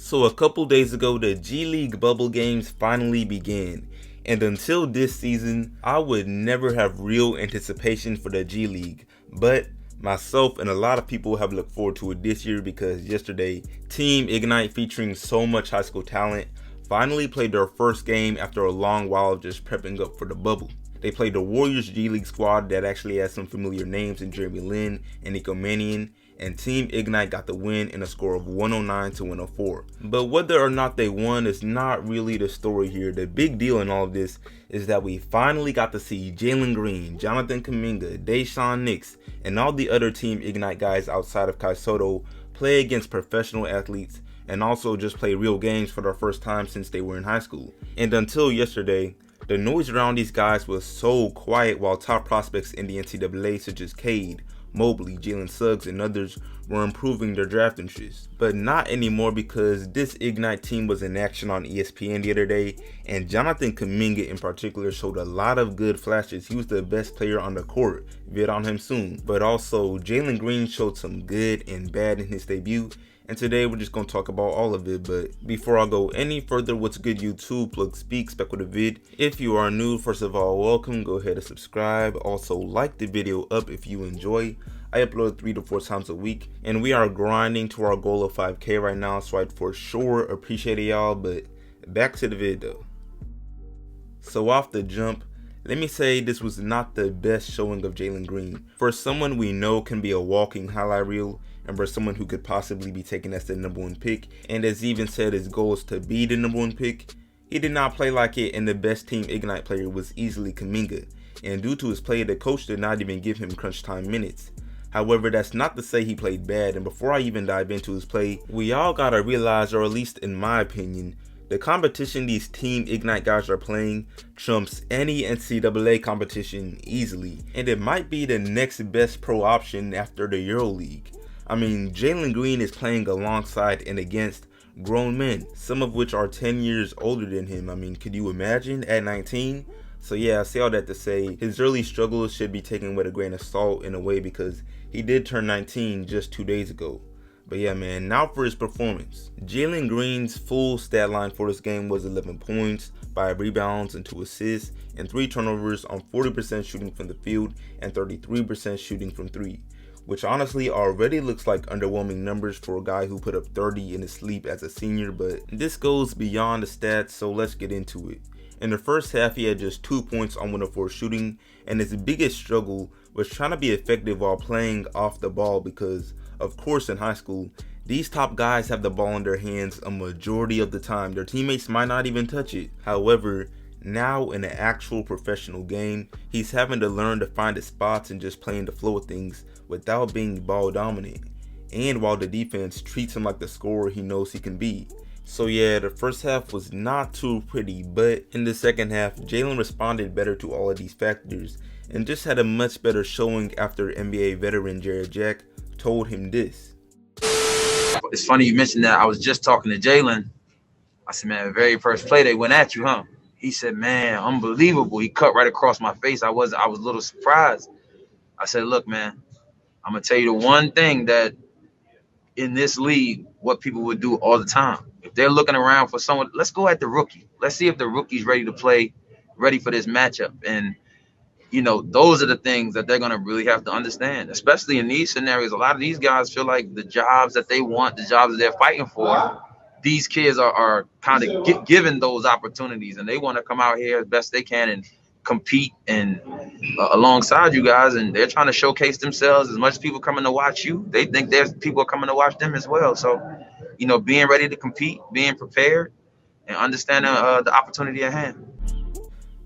So a couple days ago, the G League bubble games finally began. And until this season, I would never have real anticipation for the G League. But myself and a lot of people have looked forward to it this year because yesterday, Team Ignite, featuring so much high school talent, finally played their first game after a long while of just prepping up for the bubble. They played the Warriors G League squad that actually has some familiar names in Jeremy Lin and Nico Mannion, and Team Ignite got the win in a score of 109 to 104. But whether or not they won is not really the story here. The big deal in all of this is that we finally got to see Jalen Green, Jonathan Kuminga, Deshaun Nix, and all the other Team Ignite guys outside of Kai Soto play against professional athletes and also just play real games for the first time since they were in high school. And until yesterday, the noise around these guys was so quiet while top prospects in the NCAA such as Cade, Mobley, Jalen Suggs, and others were improving their draft interest. But not anymore because this Ignite team was in action on ESPN the other day, and Jonathan Kuminga in particular showed a lot of good flashes. He was the best player on the court, vid on him soon. But also, Jalen Green showed some good and bad in his debut, and today we're just going to talk about all of it. But before I go any further, what's good YouTube, plug speaks back with a vid. If you are new, first of all, welcome, go ahead and subscribe. Also like the video up if you enjoy. I upload 3 to 4 times a week, and we are grinding to our goal of 5K right now, so I'd for sure appreciate it, y'all. But back to the vid though. So off the jump, let me say this was not the best showing of Jalen Green. For someone we know can be a walking highlight reel, and for someone who could possibly be taken as the #1 pick, and as even said his goal is to be the #1 pick, he did not play like it, and the best Team Ignite player was easily Kuminga. And due to his play, the coach did not even give him crunch time minutes. However, that's not to say he played bad, and before I even dive into his play, we all gotta realize, or at least in my opinion, the competition these Team Ignite guys are playing trumps any NCAA competition easily, and it might be the next best pro option after the EuroLeague. I mean, Jalen Green is playing alongside and against grown men, some of which are 10 years older than him. I mean, could you imagine at 19? So yeah, I say all that to say his early struggles should be taken with a grain of salt in a way because he did turn 19 just 2 days ago. But yeah, man, now for his performance. Jalen Green's full stat line for this game was 11 points, 5 rebounds and 2 assists, and 3 turnovers on 40% shooting from the field and 33% shooting from 3. Which honestly already looks like underwhelming numbers for a guy who put up 30 in his sleep as a senior, but this goes beyond the stats, so let's get into it. In the first half, he had just 2 points on 1 of 4 shooting, and his biggest struggle was trying to be effective while playing off the ball because, of course, in high school, these top guys have the ball in their hands a majority of the time. Their teammates might not even touch it. However, now in an actual professional game, he's having to learn to find his spots and just play in the flow of things without being ball dominant, and while the defense treats him like the scorer he knows he can be. So yeah, the first half was not too pretty, but in the second half, Jalen responded better to all of these factors and just had a much better showing after NBA veteran Jared Jack told him this. It's funny you mentioned that. I was just talking to Jalen. I said, man, the very first play they went at you, huh? He said, man, unbelievable. He cut right across my face. I was a little surprised. I said, look, man, I'm gonna tell you the one thing that in this league, what people would do all the time. If they're looking around for someone, let's go at the rookie. Let's see if the rookie's ready to play, ready for this matchup. And, you know, those are the things that they're going to really have to understand, especially in these scenarios. A lot of these guys feel like the jobs that they want, the jobs that they're fighting for, these kids are kind of given those opportunities, and they want to come out here as best they can and compete and alongside you guys, and they're trying to showcase themselves. As much as people coming to watch you, they think there's people coming to watch them as well. So, you know, being ready to compete, being prepared, and understanding the opportunity at hand.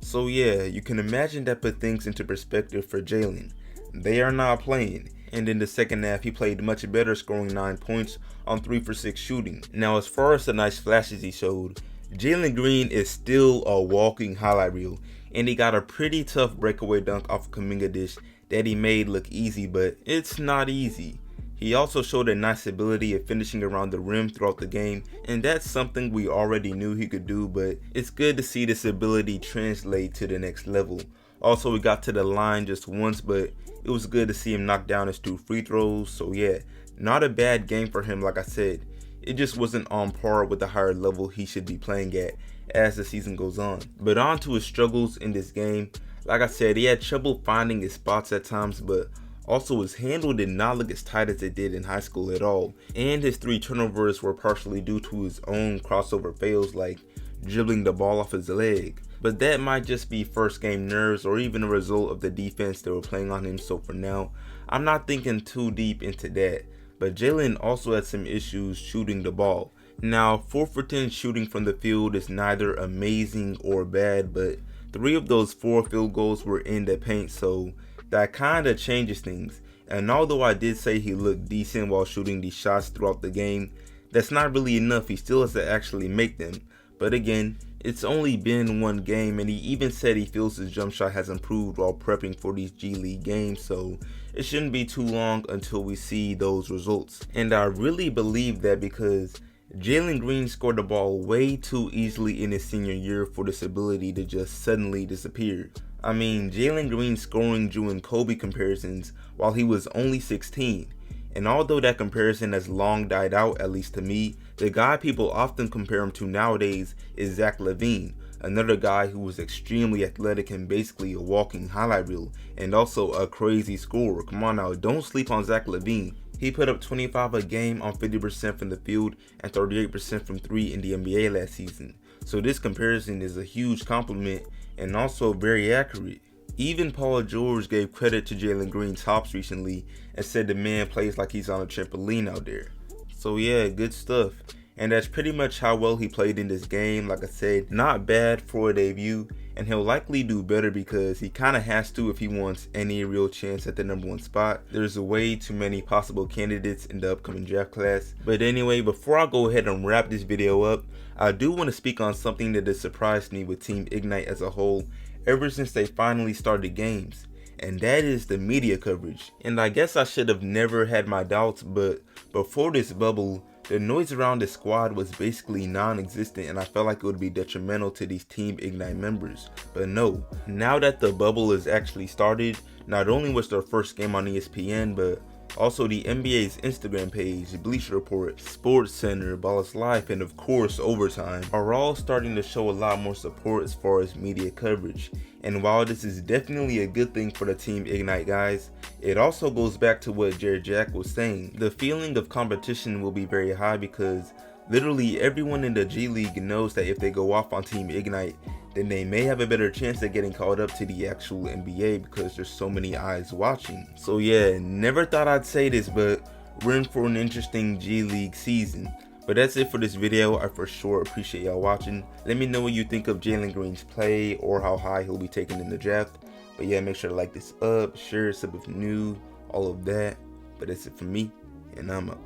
So yeah, you can imagine that put things into perspective for Jalen. They are not playing, and in the second half he played much better, scoring 9 points on 3 for 6 shooting. Now as far as the nice flashes he showed, Jalen Green is still a walking highlight reel, and he got a pretty tough breakaway dunk off a Kuminga dish that he made look easy, but it's not easy. He also showed a nice ability of finishing around the rim throughout the game, and that's something we already knew he could do, but it's good to see this ability translate to the next level. Also, we got to the line just once, but it was good to see him knock down his 2 free throws, so yeah, not a bad game for him like I said. it just wasn't on par with the higher level he should be playing at as the season goes on. But on to his struggles in this game. Like I said, he had trouble finding his spots at times, but also his handle did not look as tight as it did in high school at all. And his 3 turnovers were partially due to his own crossover fails, like dribbling the ball off his leg. But that might just be first game nerves or even a result of the defense they were playing on him, so for now, I'm not thinking too deep into that. But JALEN also had some issues shooting the ball. Now, 4 for 10 shooting from the field is neither amazing or bad, but 3 of those 4 field goals were in the paint, so that kinda changes things. And although I did say he looked decent while shooting these shots throughout the game, that's not really enough. He still has to actually make them. But again, it's only been 1 game, and he even said he feels his jump shot has improved while prepping for these G League games, so it shouldn't be too long until we see those results. And I really believe that because Jalen Green scored the ball way too easily in his senior year for this ability to just suddenly disappear. I mean, Jalen Green scoring drew in Kobe comparisons while he was only 16. And although that comparison has long died out, at least to me, the guy people often compare him to nowadays is Zach LaVine, another guy who was extremely athletic and basically a walking highlight reel, and also a crazy scorer. Come on now, don't sleep on Zach LaVine. He put up 25 a game on 50% from the field and 38% from 3 in the NBA last season. So this comparison is a huge compliment and also very accurate. Even Paul George gave credit to Jalen Green's hops recently and said the man plays like he's on a trampoline out there. So yeah, good stuff. And that's pretty much how well he played in this game. Like I said, not bad for a debut, and he'll likely do better because he kind of has to if he wants any real chance at the #1 spot. There's way too many possible candidates in the upcoming draft class. But anyway, before I go ahead and wrap this video up, I do want to speak on something that has surprised me with Team Ignite as a whole ever since they finally started games, and that is the media coverage. And I guess I should have never had my doubts, but before this bubble, the noise around the squad was basically non-existent, and I felt like it would be detrimental to these Team Ignite members. But no, now that the bubble is actually started, not only was their first game on ESPN, but also the NBA's Instagram page, Bleacher Report, Sports Center, Ballislife, and of course Overtime are all starting to show a lot more support as far as media coverage. And while this is definitely a good thing for the Team Ignite guys, it also goes back to what Jared Jack was saying. The feeling of competition will be very high because literally everyone in the G League knows that if they go off on Team Ignite, then they may have a better chance at getting called up to the actual NBA because there's so many eyes watching. So yeah, never thought I'd say this, but we're in for an interesting G League season. But that's it for this video. I for sure appreciate y'all watching. Let me know what you think of Jalen Green's play or how high he'll be taken in the draft. But yeah, make sure to like this up, share, sub if new, all of that. But that's it for me, and I'm out.